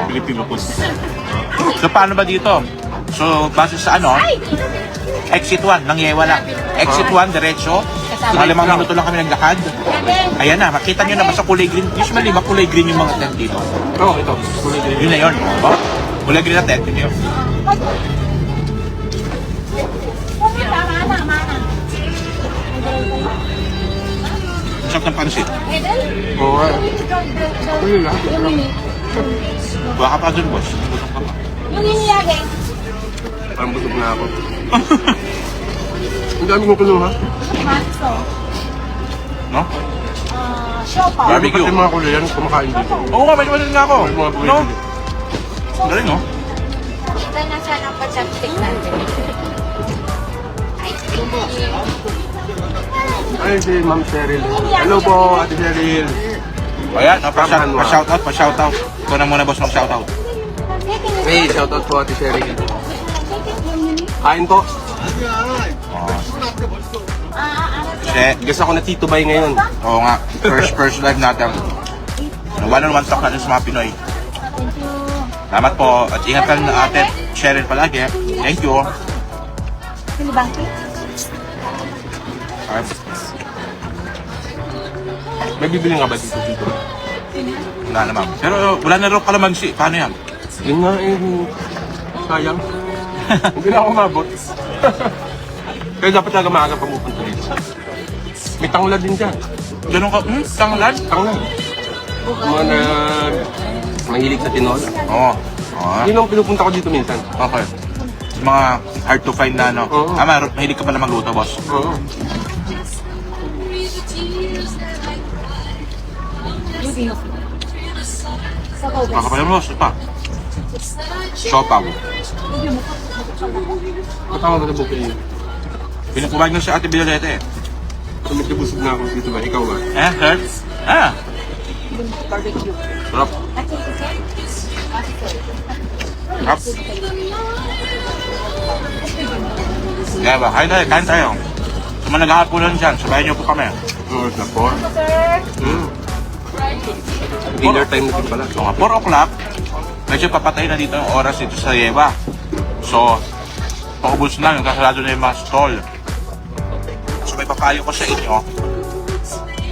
Pilipino food. So, paano ba dito? So, base sa ano, exit 1 ng Yewa lang. Exit 1, diretso. Mga 5 minuto lang kami naglakad. Ayan na, makita nyo na ba sa kulay green? Usually, ba kulay green yung mga tent dito? Oo, ito. Kulay din. Yun na yun. Oh, kulay green na tent. Yun yun. Sarap ng pansit. Oo, Kuya lahat. Baka pa dun, boss. Busog ka pa. Yung iniyagi. Parang busog na ako. Ang dami kong kinuha. Maso. No? Siopaw. Barbecue. Pati mga kulay yan, kumakain dito. Oo nga, may masin nga ako. May mga buhay No? dito. Galing, no? Ito na siya ng pa-chopstick natin. Ay, thank you. Ay, si Ma'am Cheryl. Hello po, Ate Cheryl. Ayan, pa-shoutout, pa-shoutout. Ikaw na muna, boss, mag-shoutout. Hey, shoutout po Ate Cheryl. Kain po. Kasi, Guess ako na Tito Bay ngayon. oo nga, first live natin. One-on-one talk natin sa mga Pinoy. Salamat po. At ingat ka na ate Cheryl palagi. Thank you. Silibangki. May bibili nga ba dito dito? Wala naman. Pero wala na raw kalamansi. Paano yan? Yun nga eh, sayang. Hindi na ako mabot. Kaya dapat talaga maaga pamupunta dito. May tanglad din dyan. Ganun ka, tanglad? Tanglad. Mga na mahilig sa tinola. Oo. Oo. Yun ang pinupunta ko dito minsan. Okay. Yung mga hard to find na ano. Oo. Mahilig ka pala magluto, boss. Oo. Makapala mo, boss. Ito pa. Siopaw. Matama ba na bukay yun? Pinakumain na si Ate Violeta eh. So, magkabusog na ako dito ba? Ikaw ba? Sir? Ah. Sarap. Sarap. Kaya ba? Kain tayo. Sa mga naghahaponan dyan, sabayan niyo po kami. Oo, na 4. Dinner time na din pala. So, 4 o'clock, medyo papatay na dito yung oras dito sa Yewa. So, paubos na yung kasalado na yung mga stall. So, may papayo ko sa inyo.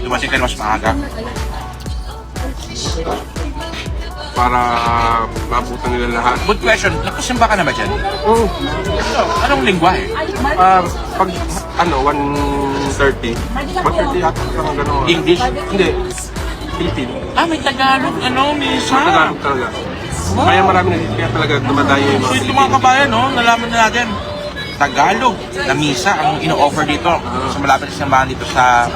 Dumating kayo mas maaga. Para mabutan nila lahat. Good question, nakasimba ka na ba dyan? Oo. Anong lingwahe? Pag ano, 1:30. 1:30 yata lang gano'n. English? Hindi. Philippine. May Tagalog, misa. Tagalog talaga. Kaya marami na dito. Kaya talaga dumadayo yung mga So ito mga kabayan, no? Nalaman na natin. Tagalog na misa ang ino-offer dito. Sa malapit sa simbahan dito sa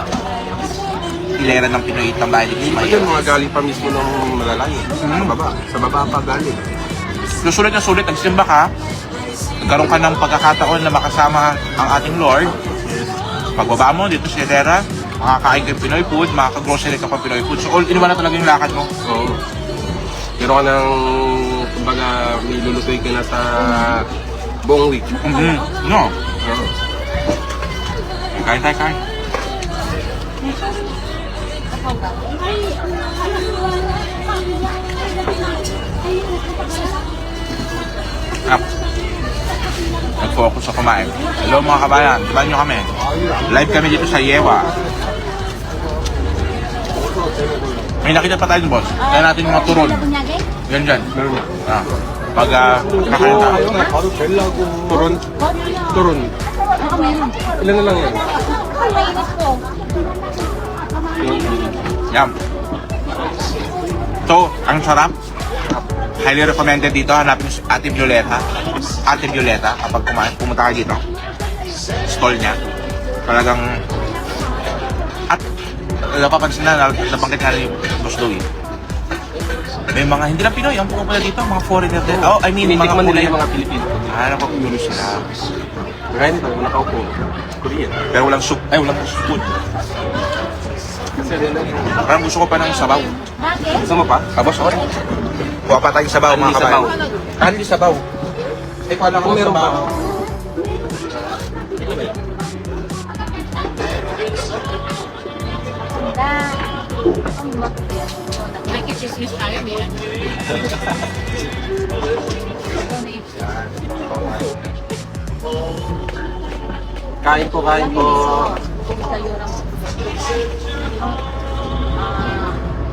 hilera ng Pinoy Tambayan dito sa Ayun, Mayo. mga galing pa mismo ng malalayo. Sa baba. Sa baba pa galing. So sulit na sulit, nagsimba ka, nagkaroon ka ng pagkakataon na makasama ang ating Lord. Pagbaba mo dito sa hilera, makakain ka Pinoy food, makaka-grocery ka pa Pinoy food. So all in one na talaga yung lakad mo. Oo. Meron ka ng, kumbaga, may lulutoy ka na sa buong week. No? Oo. Kain tayo, kain. Nag-focus sa kumain. Hello mga kabayan, sabayan nyo kami. Live kami dito sa Yewa. May nakita pa tayo boss. Kaya natin yung mga turon. Yan dyan. Meron na. Ah. Pag kakain tayo. Turon. Turon. Ako meron. Ilan na lang yan? Ay, mainit ko. Yum. So, ang sarap. Highly recommended dito. Hanapin si Ate Violeta. Ate Violeta, kapag pumunta kayo dito. Stall niya. Talagang... At napapansin na, nabanggit nga rin yung Boss Louie. May mga, hindi lang Pinoy, ang pumupunta dito, mga foreigner din. Oh, I mean, mga Tinikman nila kulay. yung mga Pilipino. Nakakapagulong sila. Kaya nito, nakaupo. Korean. Pero walang soup, walang spoon. Kasi rin lang. Parang gusto ko pa ng sabaw. Bakit? Gusto mo pa? Tapos, okay. Kuha pa tayong sabaw, mga kabayan. Candy sabaw. Eh, kala ko meron pa. May kichismis tayo, may ano. Kain po, kain po.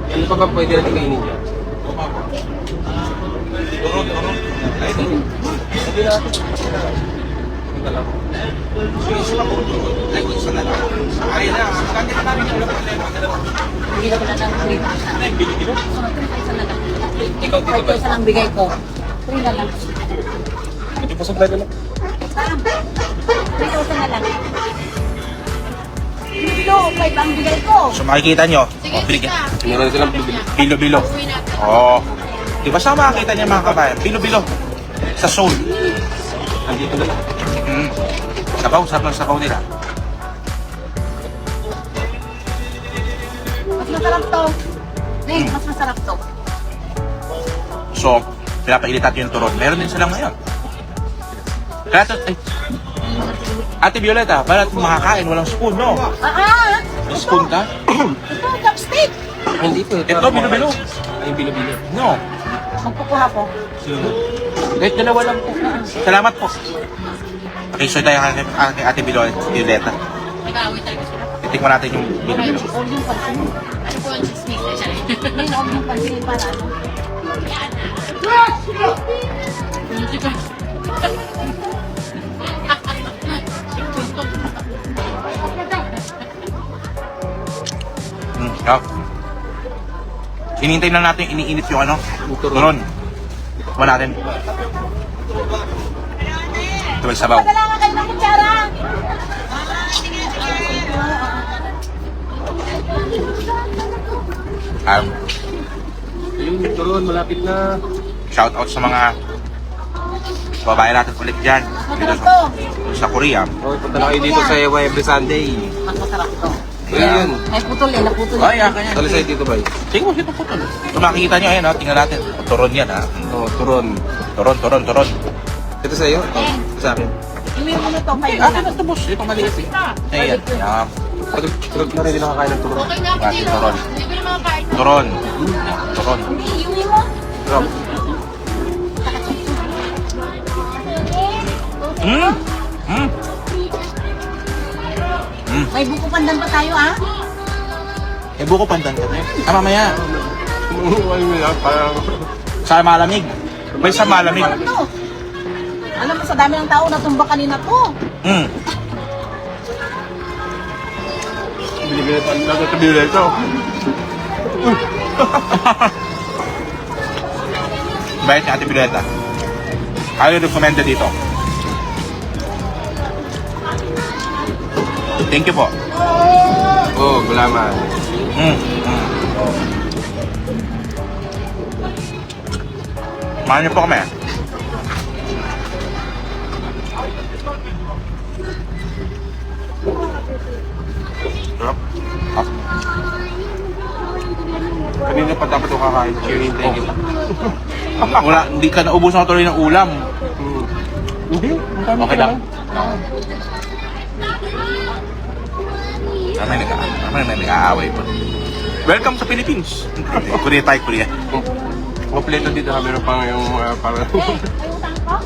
Ano pa ba pwede natin kainin dyan? Ayun na, candy na namin. Hindi na pala ng free. Ikaw, isa lang bigay ko. Free na lang. Hindi po supply na lang. 3,000 na lang. Bilo, 5 ang bigay ko. So makikita nyo, binigyan. Meron na silang bibili. Bilo-bilo. Oo. Di ba sa makakita niya mga kabayan? Bilo-bilo. Sa soul. Andito na lang. Sabaw, sarap ng sabaw nila. Mas masarap to. Mas masarap to. So, pinapainit natin yung turon. Meron din silang ngayon. Kaya to, Ate Violeta, para makakain, walang spoon, no? Spoon ka? Ito, chopstick. Hindi po. Ito, bilo-bilo. Ay, bilo-bilo. No. Magkukuha ko. Kahit dalawa lang po. Salamat po. Okay, so tayo kay Ate Violeta. Nag-aaway talaga sila. Titikman natin yung bilo-bilo. Huwag yung pansin. Ano po ang chismis na siya? Hindi, huwag yung pansin para ano. Yup. Hinihintay na natin iniinit yung ano, turon. Tikman natin. Ito may sabaw. Kailangan kayo ng kutsara. Ayun, turon, malapit na. Shout out sa mga babae natin ulit dyan. Dito sa Korea. Okay, punta na kayo dito sa Ewa every Sunday. Mas masarap to. Ayun. Ay, naputol. Ay, aka yan. Talisay dito ba? Sige mo, sino po ito? So makikita nyo, ayan, tingnan natin. Turon yan, ha? Oh, turon. Turon. Ito sa iyo? Oh, ito sa akin. Iwi mo na to. Ay, akin na ito, boss. Ito maliit, eh. Ayan, yan. Tulog na rin din nakakain ng turon. Okay na ako Bakit dito. turon? Hindi ko na makakain. Turon. Turon. Iwi mo. Sarap. May buko pandan pa tayo, ah. Eh, buko pandan ka na. Mamaya. Ano nila, parang... Sa malamig. May sa malamig. Ano to? Alam mo, sa dami ng tao natumba kanina to. Binibili pa lang ito binibili ito. Bayad ni Ate Violeta. Highly recommended dito. Thank you po. Oh, gulaman. Mahal niyo po kami. Sarap. Kanina pa dapat ito kakain. Hinihintay kita. Wala, hindi ka naubos na tuloy ng ulam. Hindi. Okay lang. May nag-aaway pa. Welcome sa Philippines. Korea tayo, Korea. Kompleto dito kami meron pang yung parang... Ay, utang ko?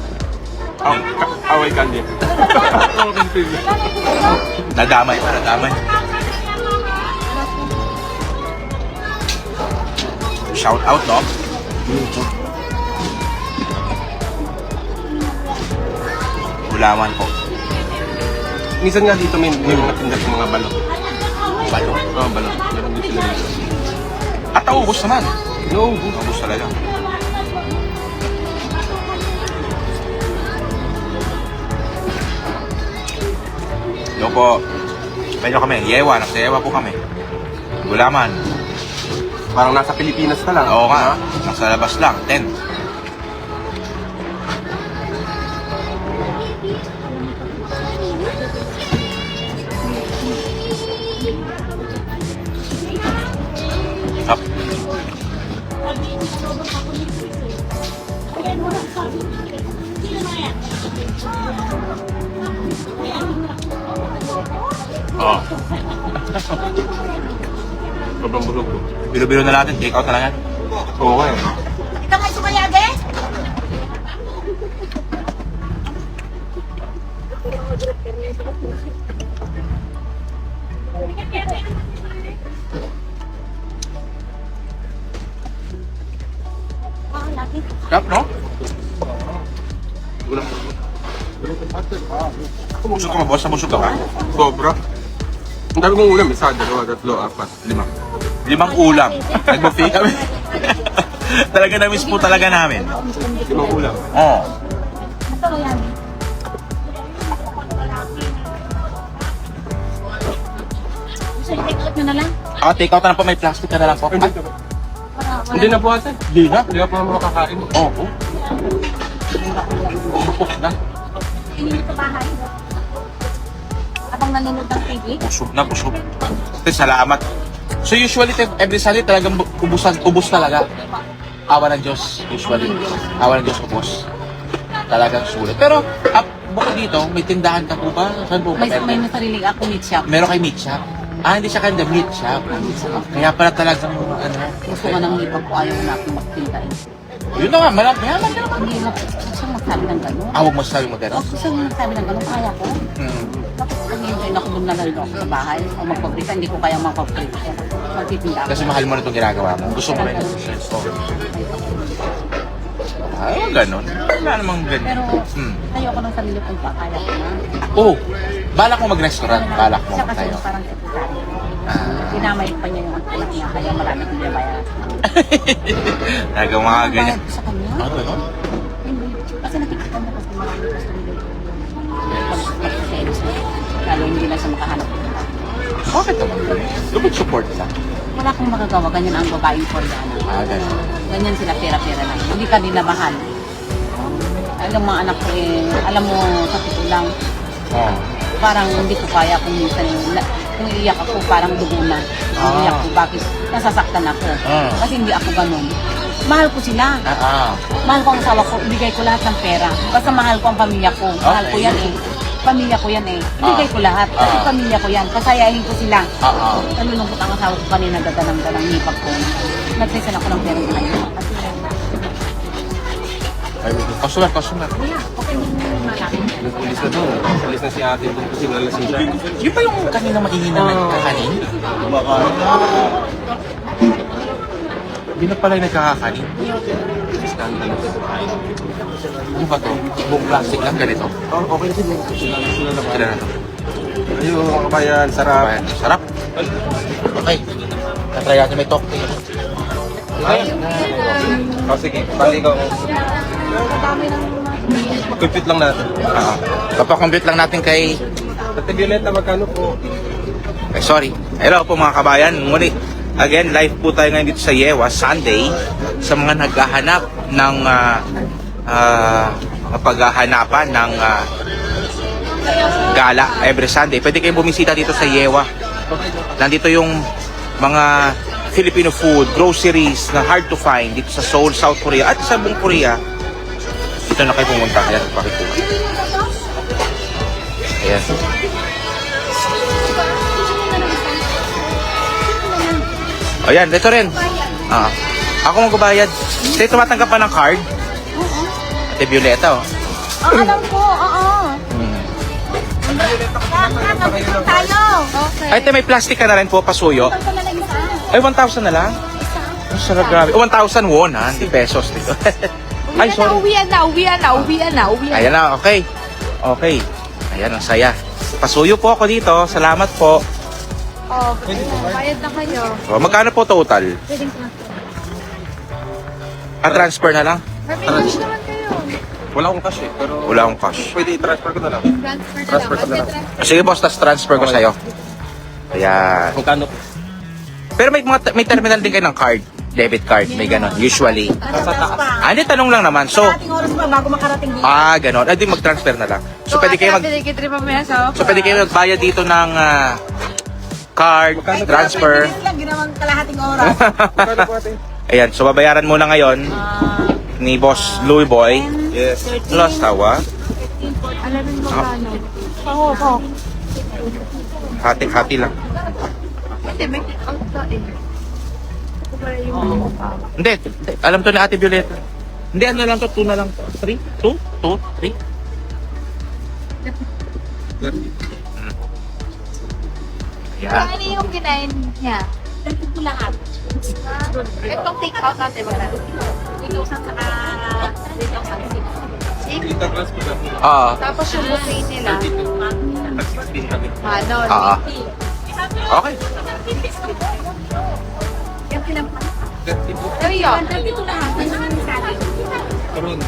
Away candy. Nadamay pa, nadamay. Shout out, no? Gulaman po. Minsan nga dito may mga tinda ng mga balot. Balong. Oo, balot. Meron din sila dito. At naubos naman. No, Naubos talaga. Yo po. Medyo kami, yewa. Nasa yewa po kami. Gulaman. parang nasa Pilipinas ka lang. Oo nga. Nasa labas lang. 10. Up. Oh. Sobrang bulog ko. Bilo-bilo na natin. Take out na lang yan. Oo nga eh. Ikaw may sumayade? Sarap, no? Busog ka ba, boss? Nabusog ka ba? Sobra. Ang dami kong ulam. Isa, dalawa, tatlo, apat, lima. 5 ulam. Nag-buffet kami. Talaga na-miss po talaga namin. 5 ulam. Oo. Ito yan. Gusto i-take out nyo na lang? Take out na lang po. May plastic ka na lang po. Hindi na. Hindi na po ate. Hindi na. Hindi na po makakain. Oo. Bukok na. Hindi sa bahay. Habang nanonood ng TV? Busog na, busog. Salamat. So usually, every Sunday talagang ubos talaga. Awa ng Diyos, usually. Awa ng Diyos, ubos. Talagang sulit. Pero, bukod dito, may tindahan ka po ba? Saan po ba? May sariling ako meat shop. Meron kay meat shop. Hindi siya kanda meat shop. Kaya pala talagang, Gusto ko nang ipag ko ayaw na akong magtinda eh. yun na nga, mayaman ka naman. Hindi na gusto magsabi ng gano'n. Huwag masasabi mo gano'n. Gusto mo magsabi ng gano'n, kaya ko. Tapos pag-enjoy na ako doon na lalo ako sa bahay o magpabrita, hindi ko kaya magpabrita. Magtitinda ako. Kasi mahal mo na itong ginagawa mo. Gusto mo rin. Ganon. Wala namang ganyan. Pero ayoko ng sarili kong kaya ko na. Oh, balak mo mag-restaurant. Balak mo Siya kasi tayo. yung parang sekretary. Dinamay pa niya yung anak niya, kaya marami kong bayaran. Nagawa ka ganyan. Bayad ko sa kanya? Ganon? Hindi. Kasi nakikita niya kasi marami customer. Pag-sales na. Lalo hindi na siya makahanap. Bakit naman ganyan? Lubog support lang. Wala akong magagawa. Ganyan ang babaeng Koreana. Ganon. Ganyan sila, pera-pera lang. Hindi ka nila mahal. Alam mga anak ko alam mo, sa tito lang, Oh. parang hindi ko kaya kung minsan, kung iiyak ako, parang dugo na. Iiyak ko, bakit? Nasasaktan ako. Kasi hindi ako ganun. Mahal ko sila. Mahal ko ang asawa ko, ibigay ko lahat ng pera. Basta mahal ko ang pamilya ko. Mahal ko yan eh. Pamilya ko yan eh. Ibigay ko lahat. Kasi pamilya ko yan. Pasayahin ko sila. Nalulungkot ang asawa ko kanina, dadanang-danang hipag ko. Nagsisan ako ng pera sa kanya. Customer. Kuya, okay mo malaki. Nagpulis na doon. Alis na si ate doon kasi nalasing siya. Yung ba yung kanina mahihina nagkakanin? Hindi na pala yung nagkakanin. Scandalous. Ano ba to? Buong plastic lang ganito. Okay na sila. Sila na ba? Sila na to. Ayun mga kabayan, sarap. Ayan, sarap. Okay. Natry natin may talk. Sige, bali ko. Compute lang natin. Papakompute lang natin kay... Ate Violeta, magkano po? Sorry. Hello po mga kabayan. Muli, again, live po tayo ngayon dito sa Yewa, Sunday. Sa mga naghahanap ng paghahanapan ng gala every Sunday. Pwede kayong bumisita dito sa Yewa. Nandito yung mga Filipino food, groceries na hard to find dito sa Seoul, South Korea at sa buong Korea. Dito na kayo pumunta. Ayan, pakikuha. Ayan. Ayan, ito rin. Ako magbabayad. Kasi tumatanggap pa ng card. Ate Violeta, oh. Alam ko, oo. Nakakabit tayo. Okay. Ay, may plastic ka na rin po, pasuyo. Ay, 1,000 na lang? Ang sarap, grabe. 1,000 won, ha? Hindi pesos dito. Ay, sorry. Uwian na. Ayan na, okay. Okay. Ayan, ang saya. Pasuyo po ako dito. Salamat po. Oh, bayad na kayo. So, magkano po total? Pwedeng transfer. Transfer na lang? May cash naman kayo. Wala akong cash eh, pero Wala akong cash. pwede i-transfer ko na lang. Transfer na lang. Sige boss, tas transfer ko sa'yo. Ayan. Magkano? Pero may terminal din kayo ng card. Debit card, may ganon. Usually. Nasa taas pa. Hindi, tanong lang naman. So, Kalahating oras pa bago makarating dito. ganon. Di mag-transfer na lang. So, pwede kayo magbayad dito ng card, transfer. Kahit 20 minutes lang, ginawang kalahating oras. Magkano po ate? Ayan, so babayaran muna ngayon ni Boss Louie Boy. Yes. Plus tawa. Alamin mo kano. Hati-hati lang. Hindi, may out ka eh. Hindi, alam to ni Ate Violeta. Hindi, ano lang to, 2 na lang. 3? 2? 2? 3? Ayan. Ano yung kinain niya? Ito lahat. Itong take out natin ba? 2,000 saka 3,000. I-transfer na po. Tapos yung buffet nila. Nag-16 kami. Ano? Okay. Yung pinampan. 30 po. So yun. Karoon.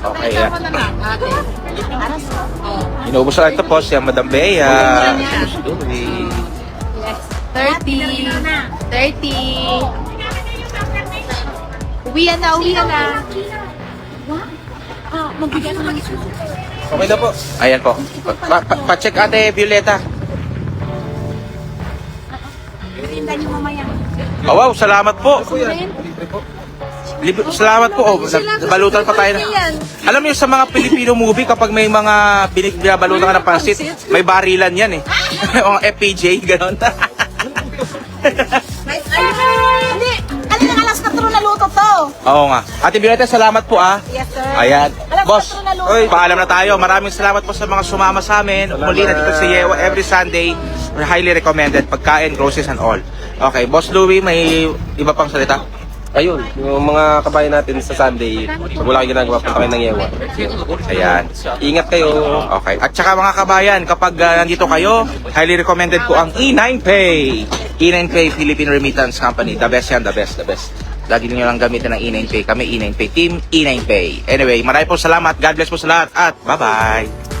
Okay, yan. Ako na lang, ate. Inubos na ito po siya, Madam Bea. Boss Louie. Yes. 30. 30. Uwian na, uwian na. Okay na po. Ayan po. Pa-check Ate Violeta. Oh, wow, salamat po. Libre po. Salamat po. Balutan pa tayo. Alam niyo sa mga Filipino movie, kapag may mga binabalutan ka ng pansit, may barilan yan eh. O FPJ, gano'n. Hindi, kanina alas 4 na luto to. Oo nga. Ate Violeta, salamat po ah. Yes, sir. Ayan. Alas Boss, 4 na luto. paalam na tayo. Maraming salamat po sa mga sumama sa amin. Muli na dito sa Yewa every Sunday. Highly recommended. Pagkain, groceries and all. Okay, Boss Louie, may iba pang salita? Ayun, yung mga kabayan natin sa Sunday, pag wala kayong ginagawa, punta kayo ng Yewa. Ayan. Ingat kayo. Okay. At saka mga kabayan, kapag nandito kayo, highly recommended po ang E9Pay. E9Pay Philippine Remittance Company. The best yan, the best, the best. Lagi niyo lang gamitin ng E9Pay. Kami E9Pay. Team E9Pay. Anyway, maraming po salamat. God bless po sa lahat. At bye-bye.